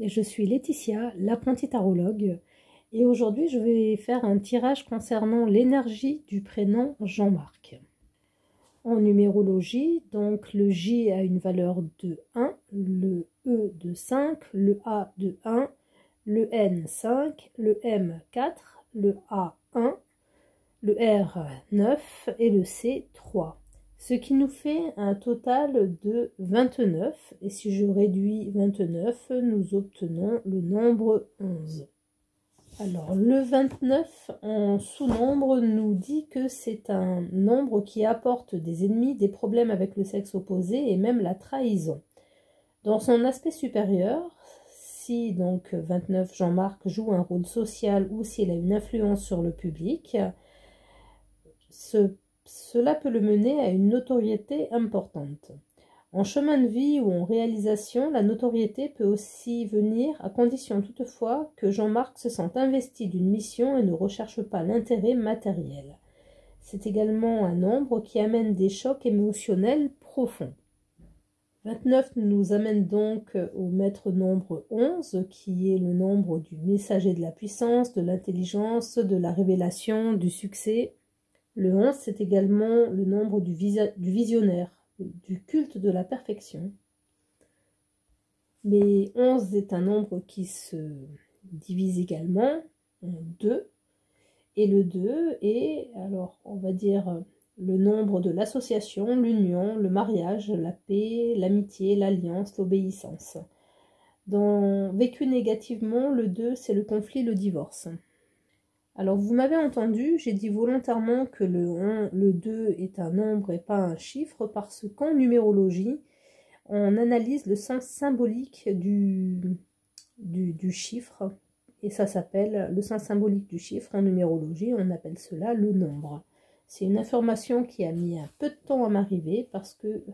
et je suis Laetitia, l'apprentie tarologue, et aujourd'hui je vais faire un tirage concernant l'énergie du prénom Jean-Marc. En numérologie, donc le J a une valeur de 1, le E de 5, le A de 1, le N 5, le M 4, le A 1, le R 9 et le C 3. Ce qui nous fait un total de 29, et si je réduis 29, nous obtenons le nombre 11. Alors, le 29 en sous-nombre nous dit que c'est un nombre qui apporte des ennemis, des problèmes avec le sexe opposé et même la trahison. Dans son aspect supérieur, si donc 29 Jean-Marc joue un rôle social ou s'il a une influence sur le public, cela peut le mener à une notoriété importante. En chemin de vie ou en réalisation, la notoriété peut aussi venir à condition toutefois que Jean-Marc se sente investi d'une mission et ne recherche pas l'intérêt matériel. C'est également un nombre qui amène des chocs émotionnels profonds. 29 nous amène donc au maître nombre 11, qui est le nombre du messager de la puissance, de l'intelligence, de la révélation, du succès. Le 11, c'est également le nombre du visionnaire, du culte de la perfection. Mais 11 est un nombre qui se divise également en 2. Et le 2 est, alors on va dire, le nombre de l'association, l'union, le mariage, la paix, l'amitié, l'alliance, l'obéissance. Vécu négativement, le 2, c'est le conflit, le divorce. Alors, vous m'avez entendu, j'ai dit volontairement que le 2 est un nombre et pas un chiffre, parce qu'en numérologie, on analyse le sens symbolique du chiffre, et ça s'appelle le sens symbolique du chiffre en numérologie, on appelle cela le nombre. C'est une information qui a mis un peu de temps à m'arriver, parce que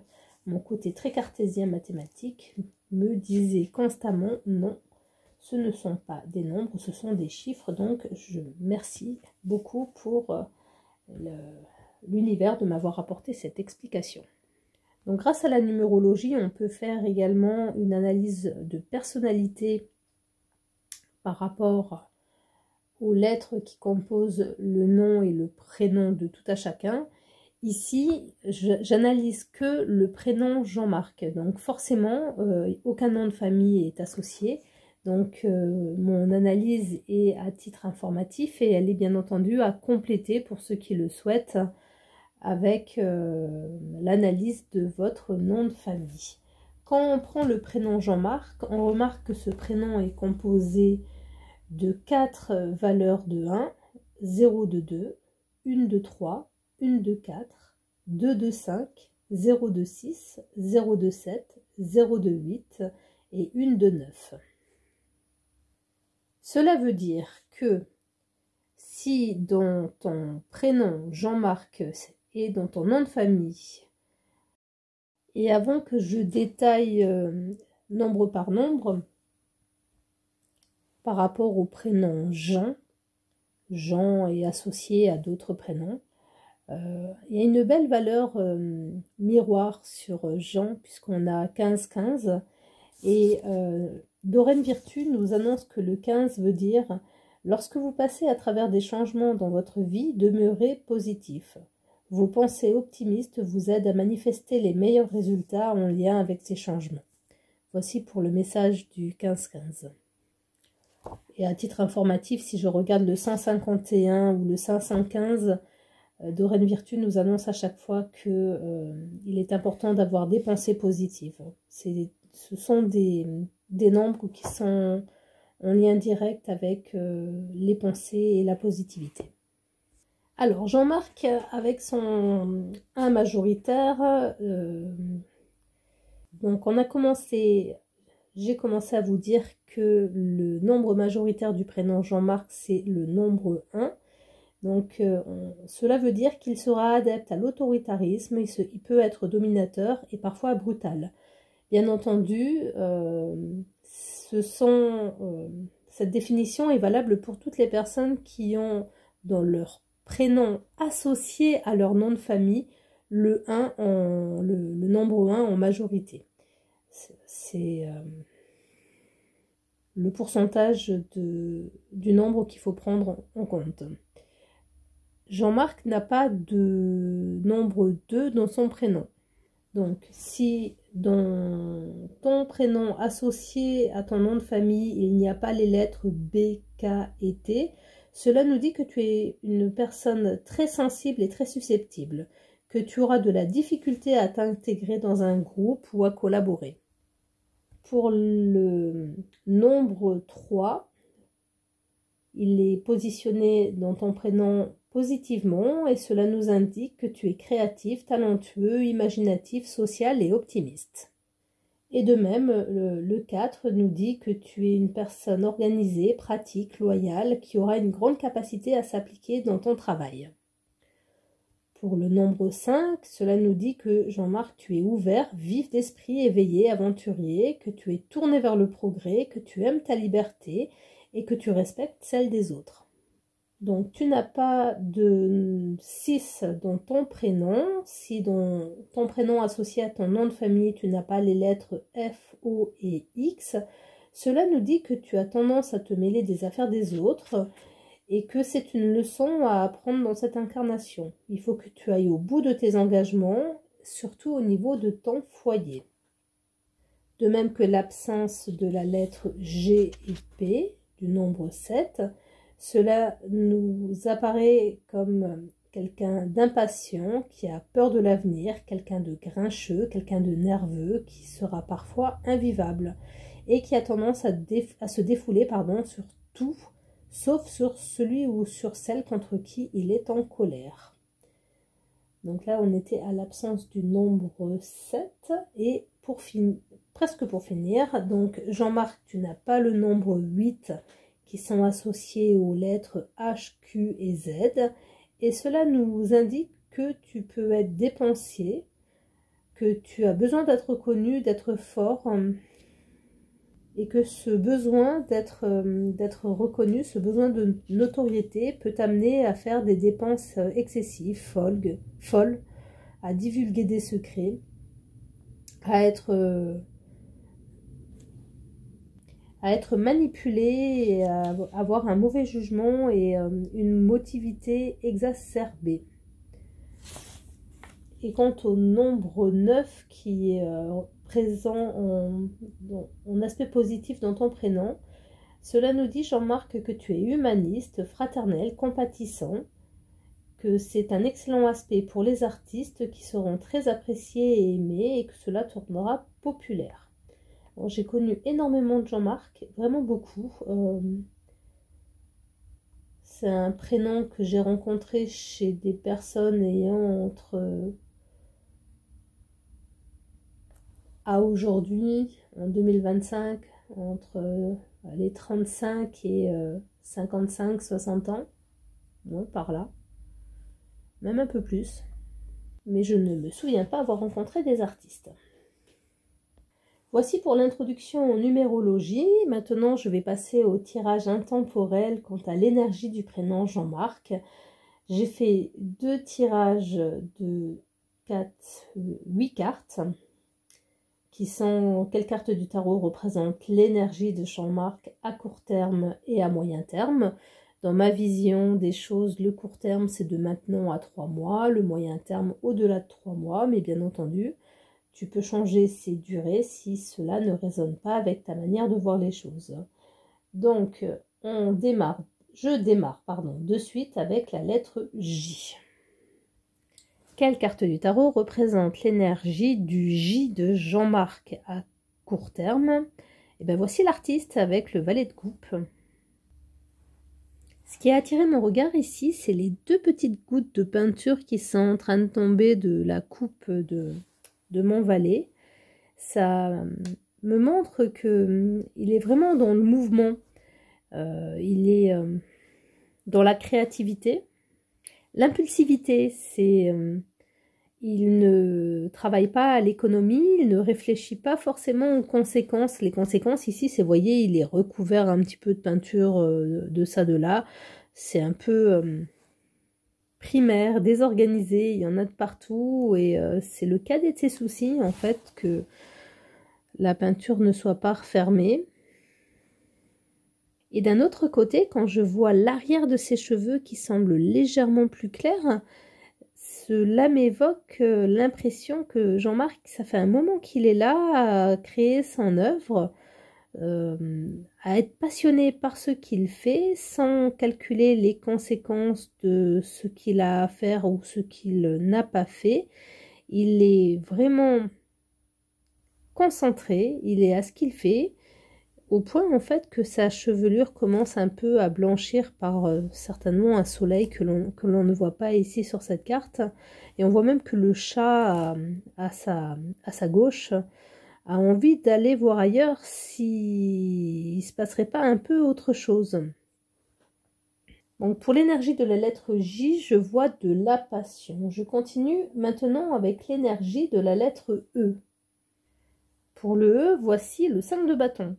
mon côté très cartésien mathématique me disait constamment non. Ce ne sont pas des nombres, ce sont des chiffres, donc je remercie beaucoup pour l'univers de m'avoir apporté cette explication. Donc grâce à la numérologie, on peut faire également une analyse de personnalité par rapport aux lettres qui composent le nom et le prénom de tout à chacun. Ici, j'analyse que le prénom Jean-Marc, donc forcément, aucun nom de famille est associé. Donc, mon analyse est à titre informatif et elle est bien entendu à compléter pour ceux qui le souhaitent avec l'analyse de votre nom de famille. Quand on prend le prénom Jean-Marc, on remarque que ce prénom est composé de 4 valeurs de 1, 0 de 2, 1 de 3, 1 de 4, 2 de 5, 0 de 6, 0 de 7, 0 de 8 et 1 de 9. Cela veut dire que si dans ton prénom Jean-Marc et dans ton nom de famille, et avant que je détaille nombre par nombre, par rapport au prénom Jean, Jean est associé à d'autres prénoms, il y a une belle valeur miroir sur Jean, puisqu'on a 15-15, et Doreen Virtue nous annonce que le 15 veut dire « Lorsque vous passez à travers des changements dans votre vie, demeurez positif. Vos pensées optimistes vous aident à manifester les meilleurs résultats en lien avec ces changements. » Voici pour le message du 15-15. Et à titre informatif, si je regarde le 151 ou le 515, Doreen Virtue nous annonce à chaque fois qu'il est important d'avoir des pensées positives. Ce sont des nombres qui sont en lien direct avec les pensées et la positivité. Alors, Jean-Marc, avec son 1 majoritaire, donc j'ai commencé à vous dire que le nombre majoritaire du prénom Jean-Marc, c'est le nombre 1. Donc, cela veut dire qu'il sera adepte à l'autoritarisme, il peut être dominateur et parfois brutal. Bien entendu, cette définition est valable pour toutes les personnes qui ont dans leur prénom associé à leur nom de famille le nombre 1 en majorité. le pourcentage du nombre qu'il faut prendre en compte. Jean-Marc n'a pas de nombre 2 dans son prénom. Donc, si dans ton prénom associé à ton nom de famille, il n'y a pas les lettres B, K et T, cela nous dit que tu es une personne très sensible et très susceptible, que tu auras de la difficulté à t'intégrer dans un groupe ou à collaborer. Pour le nombre 3, il est positionné dans ton prénom positivement et cela nous indique que tu es créatif, talentueux, imaginatif, social et optimiste. Et de même, le 4 nous dit que tu es une personne organisée, pratique, loyale, qui aura une grande capacité à s'appliquer dans ton travail. Pour le nombre 5, cela nous dit que Jean-Marc, tu es ouvert, vif d'esprit, éveillé, aventurier, que tu es tourné vers le progrès, que tu aimes ta liberté et que tu respectes celle des autres. Donc, tu n'as pas de 6 dans ton prénom. Si dans ton prénom associé à ton nom de famille, tu n'as pas les lettres F, O et X, cela nous dit que tu as tendance à te mêler des affaires des autres et que c'est une leçon à apprendre dans cette incarnation. Il faut que tu ailles au bout de tes engagements, surtout au niveau de ton foyer. De même que l'absence de la lettre G et P du nombre 7, cela nous apparaît comme quelqu'un d'impatient, qui a peur de l'avenir, quelqu'un de grincheux, quelqu'un de nerveux, qui sera parfois invivable et qui a tendance à se défouler sur tout, sauf sur celui ou sur celle contre qui il est en colère. Donc là, on était à l'absence du nombre 7 et presque pour finir, donc Jean-Marc, tu n'as pas le nombre 8 qui sont associés aux lettres H, Q et Z. Et cela nous indique que tu peux être dépensier, que tu as besoin d'être reconnu, d'être fort, et que ce besoin d'être reconnu, ce besoin de notoriété peut t'amener à faire des dépenses excessives, folles, à divulguer des secrets, à être manipulé et à avoir un mauvais jugement et une motivité exacerbée. Et quant au nombre 9 qui est présent en aspect positif dans ton prénom, cela nous dit, Jean-Marc, que tu es humaniste, fraternel, compatissant, que c'est un excellent aspect pour les artistes qui seront très appréciés et aimés et que cela te rendra populaire. J'ai connu énormément de Jean-Marc, vraiment beaucoup. C'est un prénom que j'ai rencontré chez des personnes ayant entre... à aujourd'hui, en 2025, entre les 35 et 55, 60 ans. Ouais, par là. Même un peu plus. Mais je ne me souviens pas avoir rencontré des artistes. Voici pour l'introduction en numérologie. Maintenant, je vais passer au tirage intemporel quant à l'énergie du prénom Jean-Marc. J'ai fait 2 tirages de 8 cartes, qui sont quelles cartes du tarot représentent l'énergie de Jean-Marc à court terme et à moyen terme. Dans ma vision des choses, le court terme, c'est de maintenant à 3 mois, le moyen terme au-delà de 3 mois, mais bien entendu, tu peux changer ces durées si cela ne résonne pas avec ta manière de voir les choses. Donc, je démarre de suite avec la lettre J. Quelle carte du tarot représente l'énergie du J de Jean-Marc à court terme? Et bien voici l'artiste avec le valet de coupe. Ce qui a attiré mon regard ici, c'est les 2 petites gouttes de peinture qui sont en train de tomber de la coupe de mon valet. Ça me montre que il est vraiment dans le mouvement, il est dans la créativité. L'impulsivité, c'est il ne travaille pas à l'économie, il ne réfléchit pas forcément aux conséquences. Les conséquences ici, c'est, vous voyez, il est recouvert un petit peu de peinture de ça, de là. C'est un peu primaire, désorganisé, il y en a de partout et c'est le cadet de ses soucis en fait que la peinture ne soit pas refermée. Et d'un autre côté, quand je vois l'arrière de ses cheveux qui semble légèrement plus clair, cela m'évoque l'impression que Jean-Marc, ça fait un moment qu'il est là à créer son œuvre, à être passionné par ce qu'il fait sans calculer les conséquences de ce qu'il a à faire ou ce qu'il n'a pas fait. Il est vraiment concentré, il est à ce qu'il fait, au point en fait que sa chevelure commence un peu à blanchir par certainement un soleil que l'on ne voit pas ici sur cette carte. Et on voit même que le chat à sa gauche a envie d'aller voir ailleurs s'il ne se passerait pas un peu autre chose. Donc pour l'énergie de la lettre J, je vois de la passion. Je continue maintenant avec l'énergie de la lettre E. Pour le E, voici le 5 de bâton.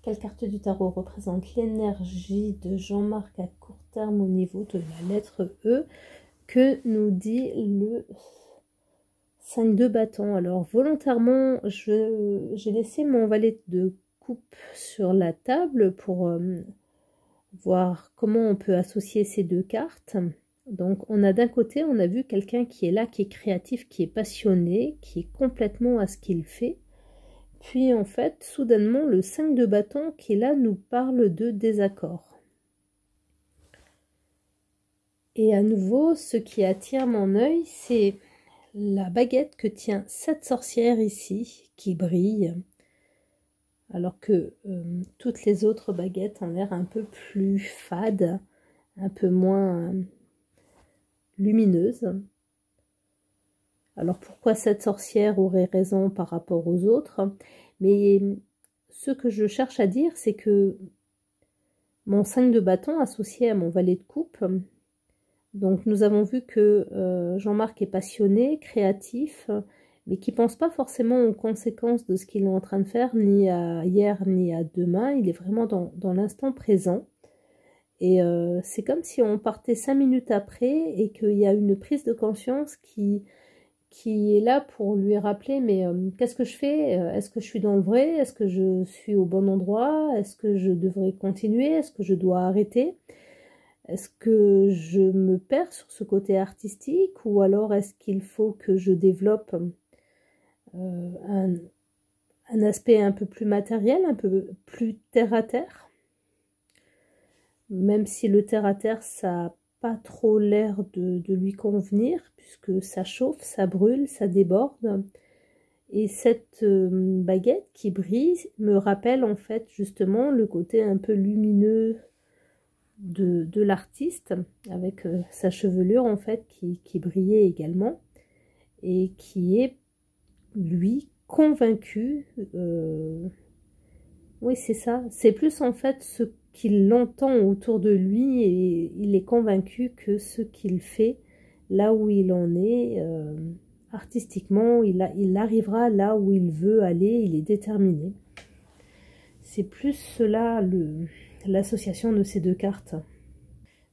Quelle carte du tarot représente l'énergie de Jean-Marc à court terme au niveau de la lettre E? Que nous dit le 5 de bâton? Alors volontairement, j'ai laissé mon valet de coupe sur la table pour voir comment on peut associer ces deux cartes. Donc on a d'un côté, on a vu quelqu'un qui est là, qui est créatif, qui est passionné, qui est complètement à ce qu'il fait. Puis en fait, soudainement, le 5 de bâton qui est là nous parle de désaccord. Et à nouveau, ce qui attire mon œil, c'est la baguette que tient cette sorcière ici, qui brille, alors que toutes les autres baguettes ont l'air un peu plus fades, un peu moins lumineuses. Alors pourquoi cette sorcière aurait raison par rapport aux autres? Mais ce que je cherche à dire, c'est que mon 5 de bâton associé à mon valet de coupe, donc nous avons vu que Jean-Marc est passionné, créatif, mais qui ne pense pas forcément aux conséquences de ce qu'il est en train de faire, ni à hier, ni à demain. Il est vraiment dans l'instant présent. Et c'est comme si on partait 5 minutes après et qu'il y a une prise de conscience qui est là pour lui rappeler, mais qu'est-ce que je fais? Est-ce que je suis dans le vrai? Est-ce que je suis au bon endroit? Est-ce que je devrais continuer? Est-ce que je dois arrêter? Est-ce que je me perds sur ce côté artistique? Ou alors est-ce qu'il faut que je développe un aspect un peu plus matériel, un peu plus terre-à-terre? Même si le terre-à-terre, ça n'a pas trop l'air de lui convenir, puisque ça chauffe, ça brûle, ça déborde. Et cette baguette qui brille me rappelle en fait justement le côté un peu lumineux de l'artiste, avec sa chevelure en fait qui brillait également, et qui est, lui, convaincu. Oui, c'est ça. C'est plus en fait ce qu'il entend autour de lui, et il est convaincu que ce qu'il fait, là où il en est, artistiquement, il arrivera là où il veut aller, il est déterminé. C'est plus cela l'association de ces deux cartes.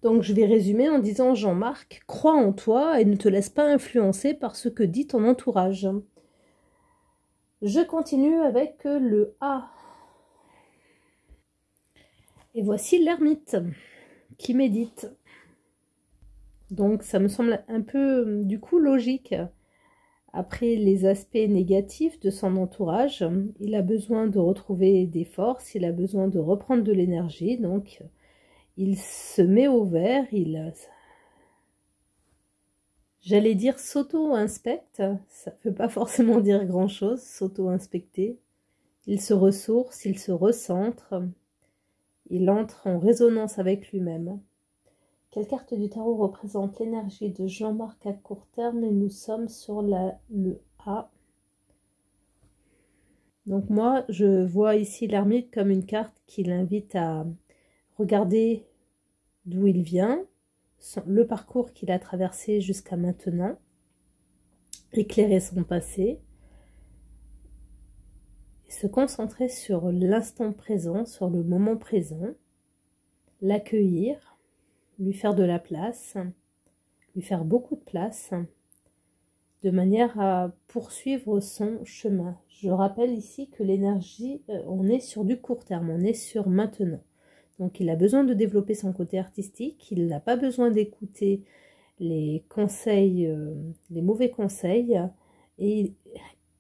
Donc je vais résumer en disant: Jean-Marc, crois en toi et ne te laisse pas influencer par ce que dit ton entourage. Je continue avec le A. Et voici l'ermite qui médite. Donc ça me semble un peu du coup logique. Après les aspects négatifs de son entourage, il a besoin de retrouver des forces, il a besoin de reprendre de l'énergie, donc il se met au vert, j'allais dire s'auto-inspecte, ça ne veut pas forcément dire grand-chose, s'auto-inspecter. Il se ressource, il se recentre, il entre en résonance avec lui-même. Quelle carte du tarot représente l'énergie de Jean-Marc à court terme? Et nous sommes sur le A. Donc moi, je vois ici l'ermite comme une carte qui l'invite à regarder d'où il vient, le parcours qu'il a traversé jusqu'à maintenant, éclairer son passé, et se concentrer sur l'instant présent, sur le moment présent, l'accueillir, lui faire de la place, lui faire beaucoup de place, de manière à poursuivre son chemin. Je rappelle ici que l'énergie, on est sur du court terme, on est sur maintenant. Donc il a besoin de développer son côté artistique, il n'a pas besoin d'écouter les conseils, les mauvais conseils, et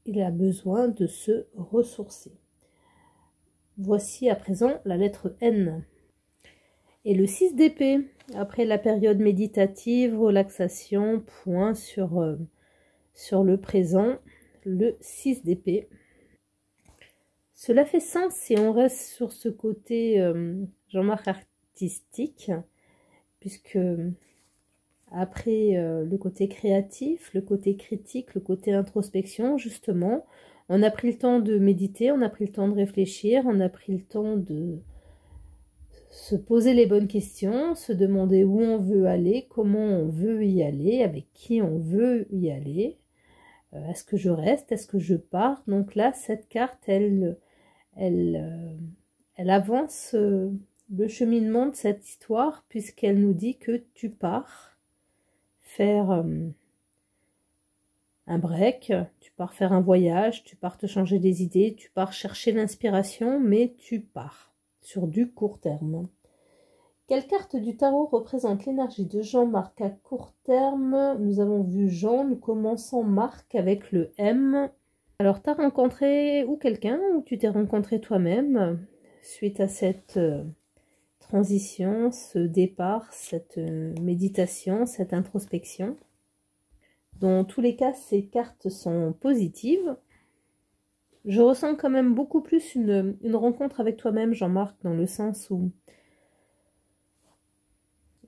il a besoin de se ressourcer. Voici à présent la lettre N. Et le 6 d'épée, après la période méditative, relaxation, point sur le présent, le 6 d'épée. Cela fait sens si on reste sur ce côté Jean-Marc artistique, puisque après le côté créatif, le côté critique, le côté introspection, justement, on a pris le temps de méditer, on a pris le temps de réfléchir, on a pris le temps de se poser les bonnes questions, se demander où on veut aller, comment on veut y aller, avec qui on veut y aller. Est-ce que je reste? Est-ce que je pars? Donc là, cette carte, elle avance le cheminement de cette histoire, puisqu'elle nous dit que tu pars faire un break, tu pars faire un voyage, tu pars te changer des idées, tu pars chercher l'inspiration, mais tu pars sur du court terme. Quelle carte du tarot représente l'énergie de Jean-Marc à court terme? Nous avons vu Jean, nous commençons Marc avec le M. Alors, tu as rencontré ou quelqu'un, ou tu t'es rencontré toi-même suite à cette transition, ce départ, cette méditation, cette introspection. Dans tous les cas, ces cartes sont positives. Je ressens quand même beaucoup plus une rencontre avec toi-même, Jean-Marc, dans le sens où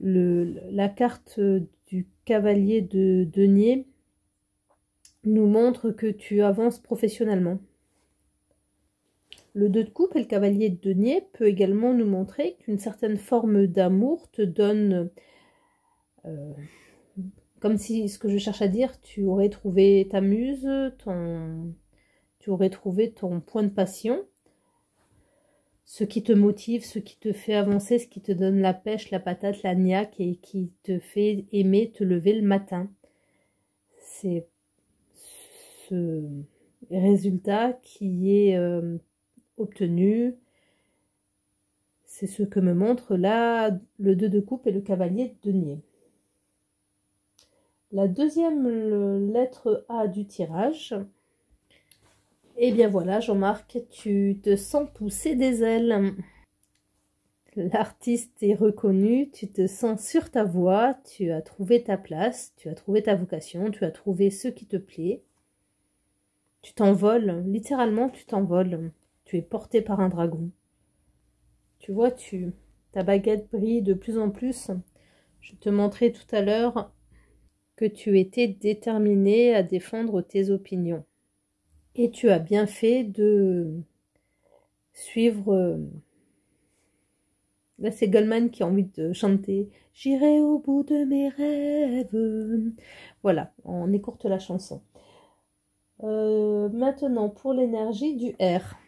la carte du cavalier de denier nous montre que tu avances professionnellement. Le 2 de coupe et le cavalier de denier peut également nous montrer qu'une certaine forme d'amour te donne, comme si, ce que je cherche à dire, tu aurais trouvé ta muse, tu aurais trouvé ton point de passion, ce qui te motive, ce qui te fait avancer, ce qui te donne la pêche, la patate, la niaque et qui te fait aimer te lever le matin. C'est ce résultat qui est obtenu. C'est ce que me montre là le 2 de coupe et le cavalier de denier. La deuxième lettre A du tirage. Et bien voilà, Jean-Marc, tu te sens pousser des ailes. L'artiste est reconnu, tu te sens sur ta voie, tu as trouvé ta place, tu as trouvé ta vocation, tu as trouvé ce qui te plaît. Tu t'envoles, littéralement tu t'envoles. Tu es porté par un dragon. Tu vois, ta baguette brille de plus en plus. Je te montrais tout à l'heure que tu étais déterminé à défendre tes opinions. Et tu as bien fait de suivre... Là, c'est Goldman qui a envie de chanter « J'irai au bout de mes rêves ». Voilà, on écourte la chanson. Maintenant, pour l'énergie du R.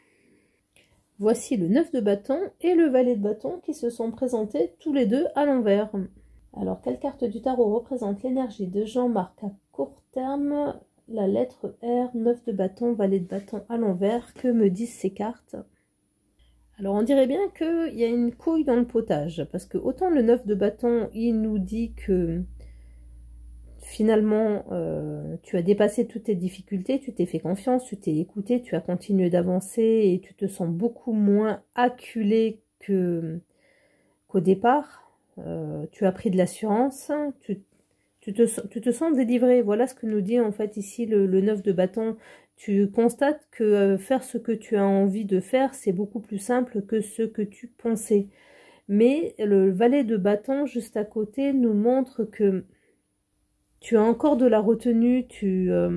Voici le 9 de bâton et le valet de bâton qui se sont présentés tous les deux à l'envers. Alors, quelle carte du tarot représente l'énergie de Jean-Marc à court terme? La lettre R, 9 de bâton, valet de bâton à l'envers. Que me disent ces cartes? Alors, on dirait bien qu'il y a une couille dans le potage. Parce que autant le 9 de bâton, il nous dit que finalement, tu as dépassé toutes tes difficultés, tu t'es fait confiance, tu t'es écouté, tu as continué d'avancer et tu te sens beaucoup moins acculé qu'au départ. Tu as pris de l'assurance, tu te sens délivré. Voilà ce que nous dit en fait ici le 9 de bâton. Tu constates que faire ce que tu as envie de faire, c'est beaucoup plus simple que ce que tu pensais. Mais le valet de bâton juste à côté nous montre que tu as encore de la retenue, tu as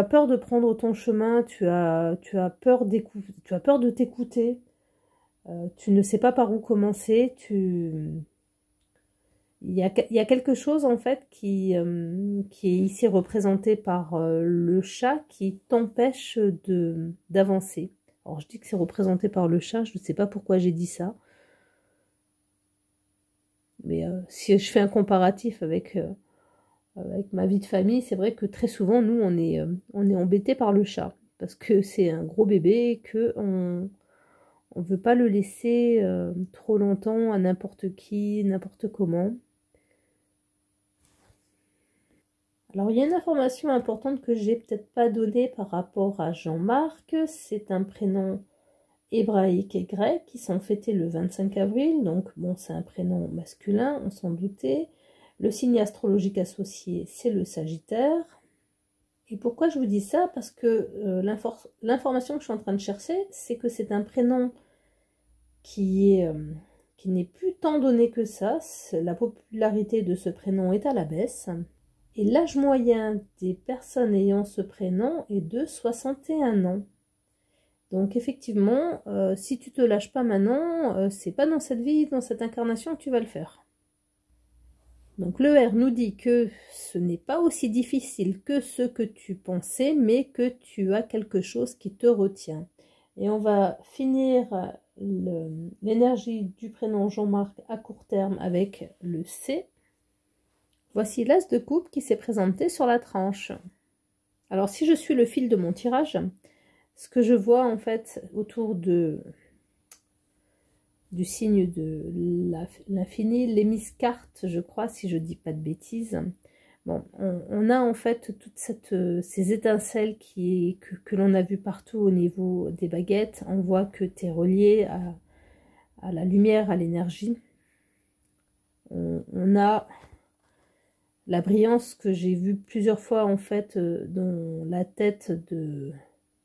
peur de prendre ton chemin, tu as peur de t'écouter, tu ne sais pas par où commencer, il y a quelque chose en fait qui est ici représenté par le chat qui t'empêche d'avancer. Alors je dis que c'est représenté par le chat, je ne sais pas pourquoi j'ai dit ça. Mais si je fais un comparatif avec ma vie de famille, c'est vrai que très souvent, nous, on est embêtés par le chat. Parce que c'est un gros bébé, que On ne veut pas le laisser trop longtemps à n'importe qui, n'importe comment. Alors, il y a une information importante que j'ai peut-être pas donnée par rapport à Jean-Marc. C'est un prénom hébraïque et grec qui sont fêtés le 25 avril. Donc, bon, c'est un prénom masculin, on s'en doutait. Le signe astrologique associé, c'est le Sagittaire. Et pourquoi je vous dis ça? Parce que l'information que je suis en train de chercher, c'est que c'est un prénom qui n'est plus tant donné que ça. La popularité de ce prénom est à la baisse. Et l'âge moyen des personnes ayant ce prénom est de 61 ans. Donc effectivement, si tu te lâches pas maintenant, c'est pas dans cette vie, dans cette incarnation que tu vas le faire. Donc le R nous dit que ce n'est pas aussi difficile que ce que tu pensais, mais que tu as quelque chose qui te retient. Et on va finir l'énergie du prénom Jean-Marc à court terme avec le C. Voici l'as de coupe qui s'est présenté sur la tranche. Alors si je suis le fil de mon tirage, ce que je vois en fait autour du signe de l'infini, l'hémiscarte, je crois, si je dis pas de bêtises. Bon, on a en fait toutes ces étincelles que l'on a vu partout au niveau des baguettes. On voit que tu es relié à la lumière, à l'énergie. On a la brillance que j'ai vue plusieurs fois en fait dans la tête de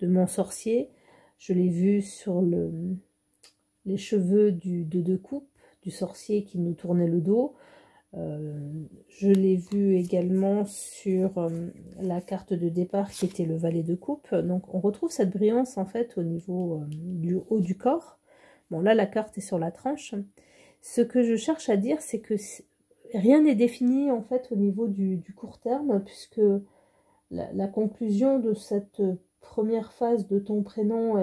mon sorcier. Je l'ai vu sur les cheveux du 2 de coupe du sorcier qui nous tournait le dos. Je l'ai vu également sur la carte de départ qui était le valet de coupe. Donc on retrouve cette brillance en fait au niveau du haut du corps. Bon là la carte est sur la tranche. Ce que je cherche à dire c'est que rien n'est défini en fait au niveau du court terme, puisque la conclusion de cette première phase de ton prénom,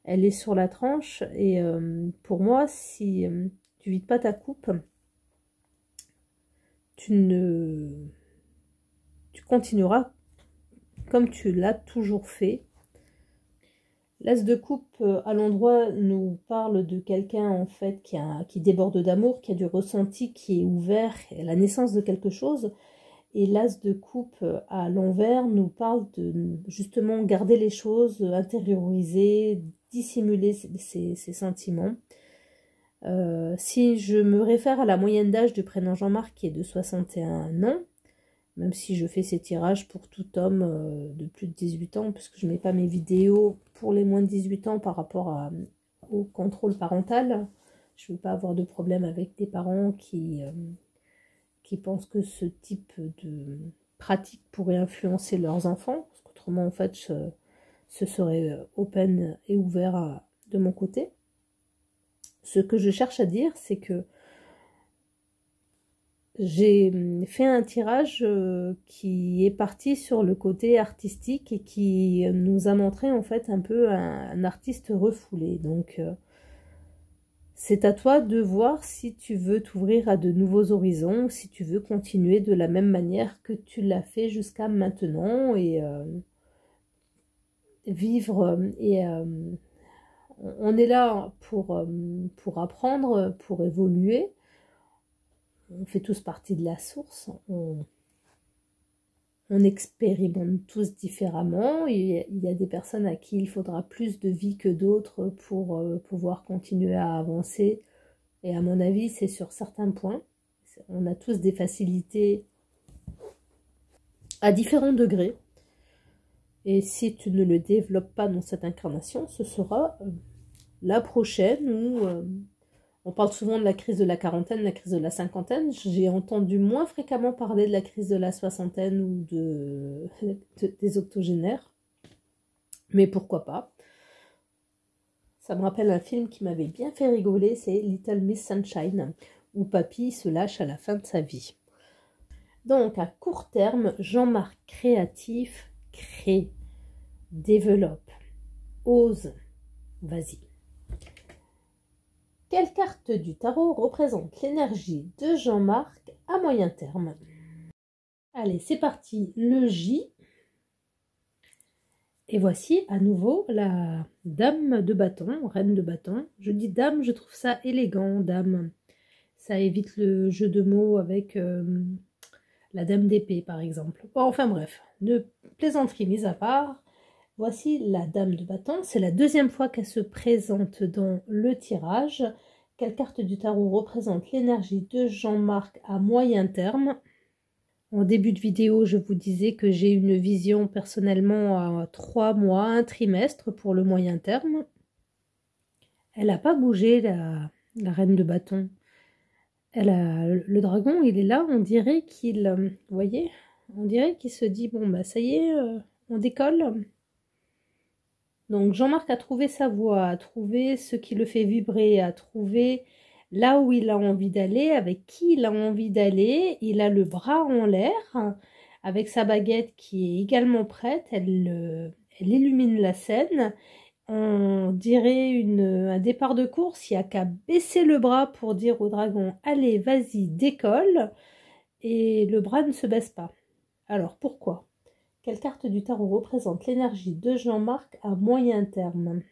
elle est sur la tranche. Et pour moi, si tu vides pas ta coupe, tu continueras comme tu l'as toujours fait. L'as de coupe à l'endroit nous parle de quelqu'un en fait qui déborde d'amour, qui a du ressenti, qui est ouvert à la naissance de quelque chose. Et l'as de coupe à l'envers nous parle de justement garder les choses, intérioriser, dissimuler ses sentiments. Si je me réfère à la moyenne d'âge du prénom Jean-Marc qui est de 61 ans, même si je fais ces tirages pour tout homme de plus de 18 ans, puisque je ne mets pas mes vidéos pour les moins de 18 ans par rapport au contrôle parental. Je ne veux pas avoir de problème avec des parents qui pensent que ce type de pratique pourrait influencer leurs enfants, parce qu'autrement, en fait, ce serait open et ouvert de mon côté. Ce que je cherche à dire, c'est que j'ai fait un tirage qui est parti sur le côté artistique et qui nous a montré en fait un peu un artiste refoulé. Donc c'est à toi de voir si tu veux t'ouvrir à de nouveaux horizons, si tu veux continuer de la même manière que tu l'as fait jusqu'à maintenant et vivre. On est là pour apprendre, pour évoluer. On fait tous partie de la source, on expérimente tous différemment. Il y a des personnes à qui il faudra plus de vie que d'autres pour pouvoir continuer à avancer. Et à mon avis, c'est sur certains points. On a tous des facilités à différents degrés. Et si tu ne le développes pas dans cette incarnation, ce sera la prochaine où... on parle souvent de la crise de la quarantaine, la crise de la cinquantaine. J'ai entendu moins fréquemment parler de la crise de la soixantaine ou des octogénaires. Mais pourquoi pas? Ça me rappelle un film qui m'avait bien fait rigoler, c'est Little Miss Sunshine, où Papy se lâche à la fin de sa vie. Donc, à court terme, Jean-Marc créatif, crée, développe, ose, vas-y. Quelle carte du tarot représente l'énergie de Jean-Marc à moyen terme? Allez, c'est parti, le J. Et voici à nouveau la dame de bâton, reine de bâton. Je dis dame, je trouve ça élégant, dame. Ça évite le jeu de mots avec la dame d'épée, par exemple. Bon, enfin bref, de plaisanterie mise à part, voici la dame de bâton. C'est la deuxième fois qu'elle se présente dans le tirage. Quelle carte du tarot représente l'énergie de Jean-Marc à moyen terme? En début de vidéo, je vous disais que j'ai une vision personnellement à 3 mois, un trimestre pour le moyen terme. Elle n'a pas bougé, la reine de bâton. Le dragon, il est là, on dirait qu'il, vous voyez, on dirait qu'il se dit, bon, bah ça y est, on décolle. Donc Jean-Marc a trouvé sa voie, a trouvé ce qui le fait vibrer, a trouvé là où il a envie d'aller, avec qui il a envie d'aller. Il a le bras en l'air, avec sa baguette qui est également prête. Elle illumine la scène. On dirait un départ de course. Il n'y a qu'à baisser le bras pour dire au dragon « Allez, vas-y, décolle !» Et le bras ne se baisse pas. Alors, pourquoi ? Quelle carte du tarot représente l'énergie de Jean-Marc à moyen terme?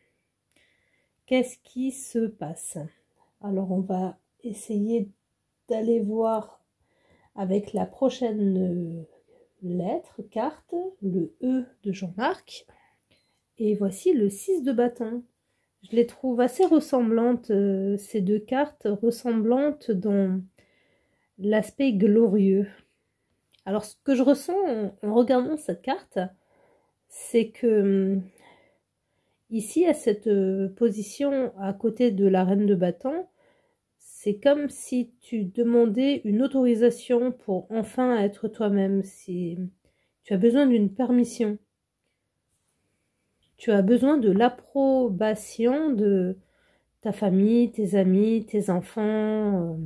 Qu'est-ce qui se passe? Alors, on va essayer d'aller voir avec la prochaine lettre, carte, le E de Jean-Marc. Et voici le 6 de bâton. Je les trouve assez ressemblantes, ces deux cartes, ressemblantes dans l'aspect glorieux. Alors, ce que je ressens en regardant cette carte, c'est que ici, à cette position à côté de la reine de bâton, c'est comme si tu demandais une autorisation pour enfin être toi-même. Si tu as besoin d'une permission. Tu as besoin de l'approbation de ta famille, tes amis, tes enfants,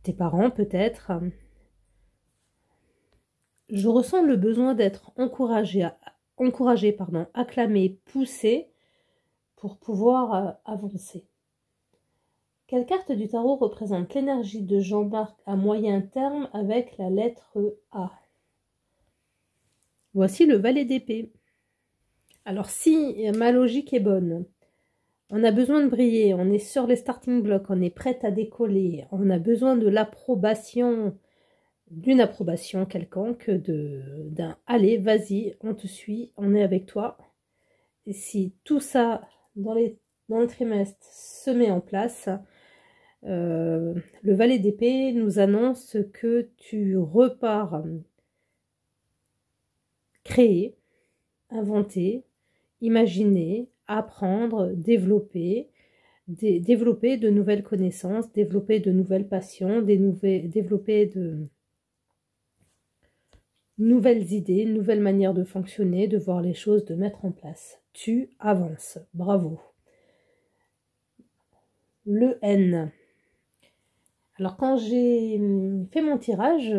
tes parents peut-être. Je ressens le besoin d'être encouragé, acclamé, poussé pour pouvoir avancer. Quelle carte du tarot représente l'énergie de Jean-Marc à moyen terme avec la lettre A? Voici le valet d'épée. Alors si ma logique est bonne, on a besoin de briller, on est sur les starting blocks, on est prête à décoller, on a besoin de l'approbation, d'une approbation quelconque, d'un « allez, vas-y, on te suit, on est avec toi ». Et si tout ça, dans le trimestre, se met en place, le valet d'épée nous annonce que tu repars créer, inventer, imaginer, apprendre, développer de nouvelles connaissances, développer de nouvelles passions, développer de nouvelles idées, nouvelles manières de fonctionner, de voir les choses, de mettre en place. Tu avances. Bravo. Le N. Alors quand j'ai fait mon tirage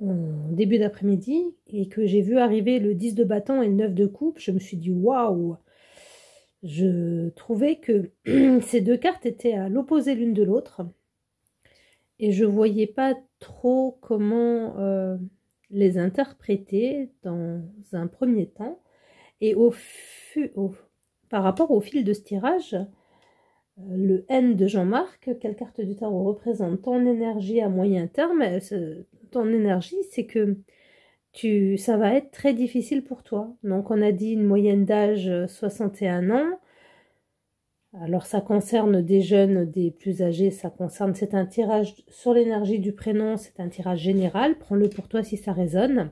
en début d'après-midi et que j'ai vu arriver le 10 de bâton et le 9 de coupe, je me suis dit waouh. Je trouvais que ces deux cartes étaient à l'opposé l'une de l'autre et je voyais pas trop comment les interpréter dans un premier temps. Et par rapport au fil de ce tirage, le N de Jean-Marc, quelle carte du tarot représente ton énergie à moyen terme? Ton énergie, c'est que ça va être très difficile pour toi. Donc on a dit une moyenne d'âge 61 ans. Alors ça concerne des jeunes, des plus âgés, c'est un tirage sur l'énergie du prénom, c'est un tirage général, prends-le pour toi si ça résonne.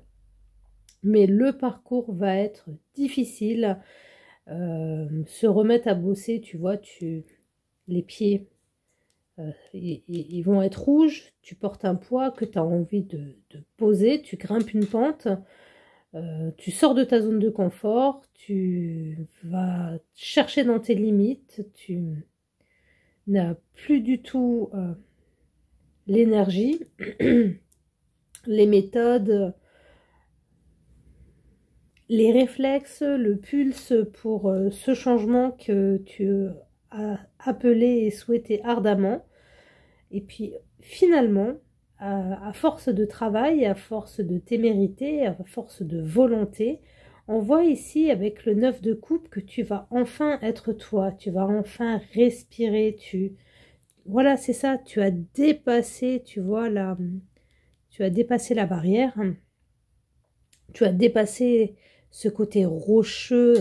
Mais le parcours va être difficile, se remettre à bosser, tu vois, les pieds, ils vont être rouges, tu portes un poids que tu as envie de poser, tu grimpes une pente, tu sors de ta zone de confort, tu vas chercher dans tes limites, tu n'as plus du tout l'énergie, les méthodes, les réflexes, le pulse pour ce changement que tu as appelé et souhaité ardemment. Et puis finalement, à force de travail, à force de témérité, à force de volonté, On voit ici avec le 9 de coupe que tu vas enfin être toi, tu vas enfin respirer, voilà, c'est ça, tu as dépassé, tu vois, tu as dépassé la barrière, tu as dépassé ce côté rocheux,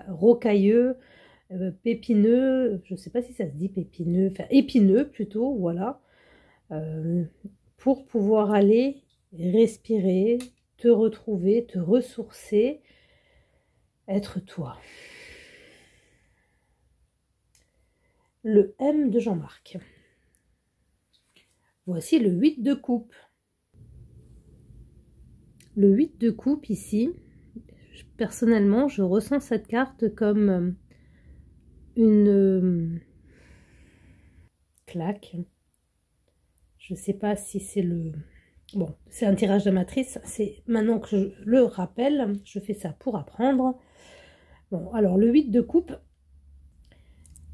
rocailleux, pépineux, je ne sais pas si ça se dit pépineux, enfin épineux plutôt, voilà, pour pouvoir aller respirer, te retrouver, te ressourcer, être toi. Le M de Jean-Marc. Voici le 8 de coupe. Le 8 de coupe ici, personnellement, je ressens cette carte comme une claque. Je ne sais pas si c'est le... Bon, c'est un tirage de matrice. C'est maintenant que je le rappelle, je fais ça pour apprendre. Bon, alors le 8 de coupe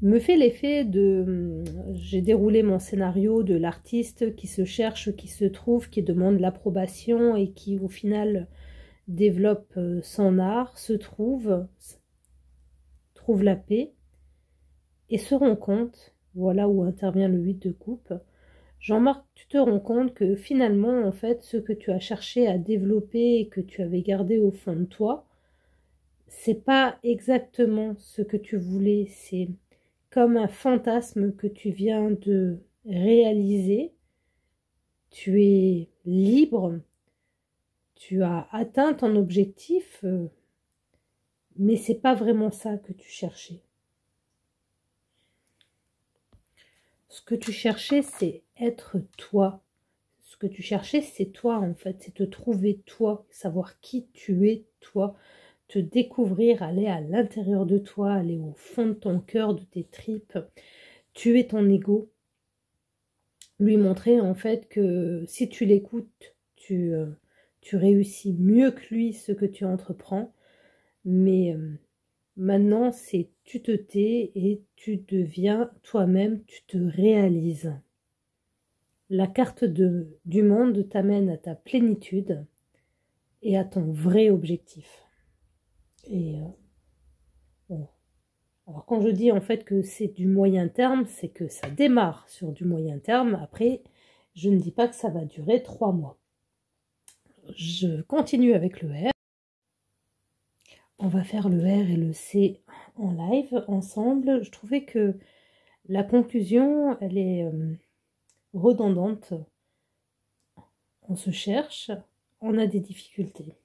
me fait l'effet de... J'ai déroulé mon scénario de l'artiste qui se cherche, qui se trouve, qui demande l'approbation et qui au final développe son art, se trouve la paix et se rend compte, voilà où intervient le 8 de coupe. Jean-Marc, tu te rends compte que finalement, en fait, ce que tu as cherché à développer et que tu avais gardé au fond de toi, c'est pas exactement ce que tu voulais, c'est comme un fantasme que tu viens de réaliser. Tu es libre, tu as atteint ton objectif, mais c'est pas vraiment ça que tu cherchais. Ce que tu cherchais, c'est être toi. Ce que tu cherchais, c'est toi en fait, c'est te trouver toi, savoir qui tu es toi, te découvrir, aller à l'intérieur de toi, aller au fond de ton cœur, de tes tripes, tuer ton ego, lui montrer en fait que si tu l'écoutes, tu réussis mieux que lui ce que tu entreprends, mais maintenant c'est tu te tais et tu deviens toi-même, tu te réalises. La carte du monde t'amène à ta plénitude et à ton vrai objectif. Et bon. Alors quand je dis en fait que c'est du moyen terme, c'est que ça démarre sur du moyen terme. Après, je ne dis pas que ça va durer 3 mois. Je continue avec le R. On va faire le R et le C en live ensemble. Je trouvais que la conclusion, elle est redondante. On se cherche, on a des difficultés.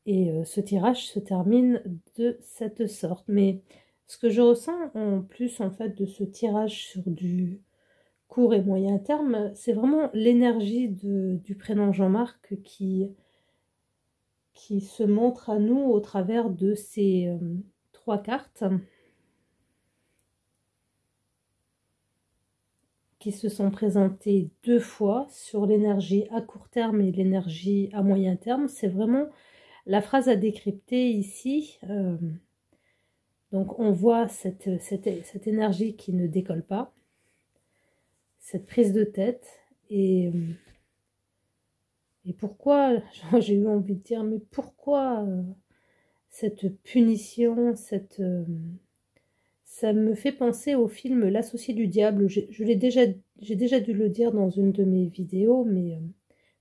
Et ce tirage se termine de cette sorte. Mais ce que je ressens en plus en fait de ce tirage sur du court et moyen terme, c'est vraiment l'énergie du prénom Jean-Marc qui se montre à nous au travers de ces 3 cartes qui se sont présentées 2 fois sur l'énergie à court terme et l'énergie à moyen terme. C'est vraiment la phrase à décrypter ici. Donc on voit cette énergie qui ne décolle pas, cette prise de tête, et pourquoi, j'ai eu envie de dire, mais pourquoi cette punition, ça me fait penser au film L'Associé du Diable. J'ai déjà dû le dire dans une de mes vidéos, mais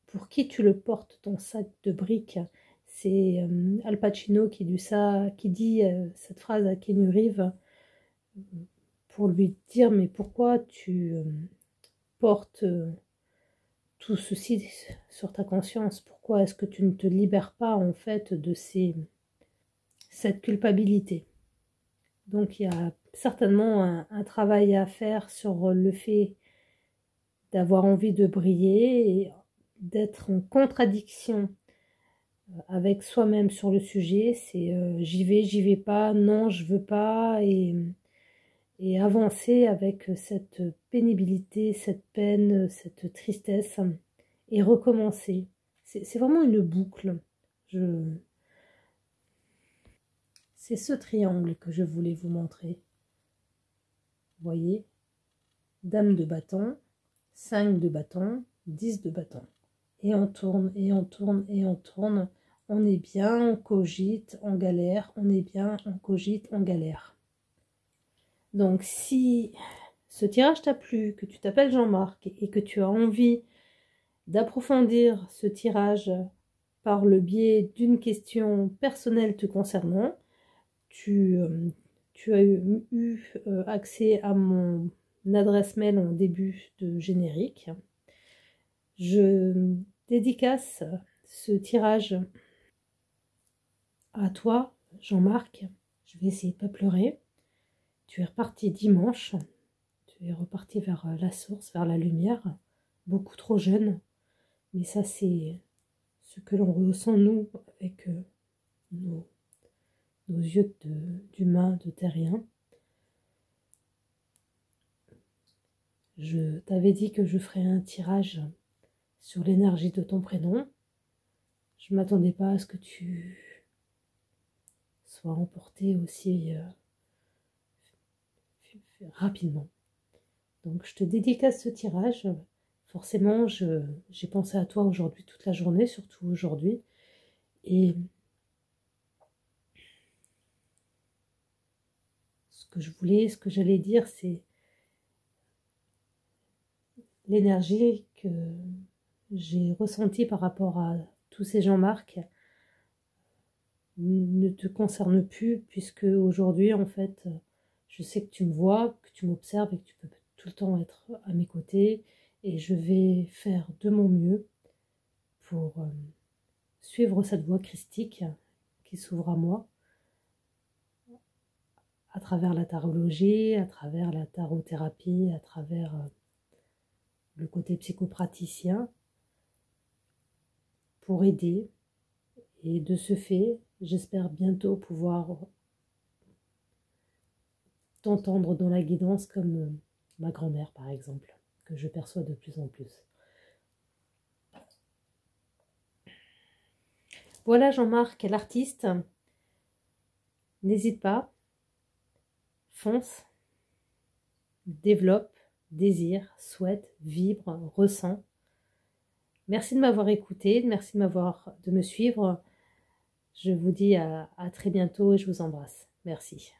pour qui tu le portes, ton sac de briques? C'est Al Pacino qui dit cette phrase à Keanu Reeves pour lui dire mais pourquoi tu portes tout ceci sur ta conscience? Pourquoi est-ce que tu ne te libères pas en fait de cette culpabilité? Donc il y a certainement un travail à faire sur le fait d'avoir envie de briller et d'être en contradiction avec soi-même sur le sujet. C'est j'y vais pas, non je veux pas, et avancer avec cette pénibilité, cette peine, cette tristesse, et recommencer. C'est vraiment une boucle. C'est ce triangle que je voulais vous montrer. Vous voyez, Dame de bâton, 5 de bâton, 10 de bâton. Et on tourne, et on tourne, et on tourne. on est bien, on cogite, on galère, on est bien, on cogite, on galère. Donc si ce tirage t'a plu, que tu t'appelles Jean-Marc et que tu as envie d'approfondir ce tirage par le biais d'une question personnelle te concernant, tu as eu accès à mon adresse mail en début de générique. Je dédicace ce tirage à toi, Jean-Marc. Je vais essayer de ne pas pleurer. Tu es reparti dimanche. Tu es reparti vers la source, vers la lumière. Beaucoup trop jeune. Mais ça, c'est ce que l'on ressent, nous, avec nos yeux d'humains, de terriens. Je t'avais dit que je ferais un tirage sur l'énergie de ton prénom. Je ne m'attendais pas à ce que tu sois emporté aussi rapidement. Donc je te dédicace ce tirage. Forcément, j'ai pensé à toi aujourd'hui, toute la journée, surtout aujourd'hui. Et ce que je voulais, ce que j'allais dire, c'est l'énergie que j'ai ressentie par rapport à tous ces Jean-Marc ne te concerne plus, puisque aujourd'hui, en fait, je sais que tu me vois, que tu m'observes et que tu peux tout le temps être à mes côtés. Et je vais faire de mon mieux pour suivre cette voie christique qui s'ouvre à moi, à travers la tarologie, à travers la tarothérapie, à travers le côté psychopraticien, pour aider. Et de ce fait, j'espère bientôt pouvoir t'entendre dans la guidance comme ma grand-mère, par exemple, que je perçois de plus en plus. Voilà Jean-Marc, l'artiste. N'hésite pas, fonce, développe, désire, souhaite, vibre, ressent. Merci de m'avoir écouté, merci de me suivre. Je vous dis à très bientôt et je vous embrasse. Merci.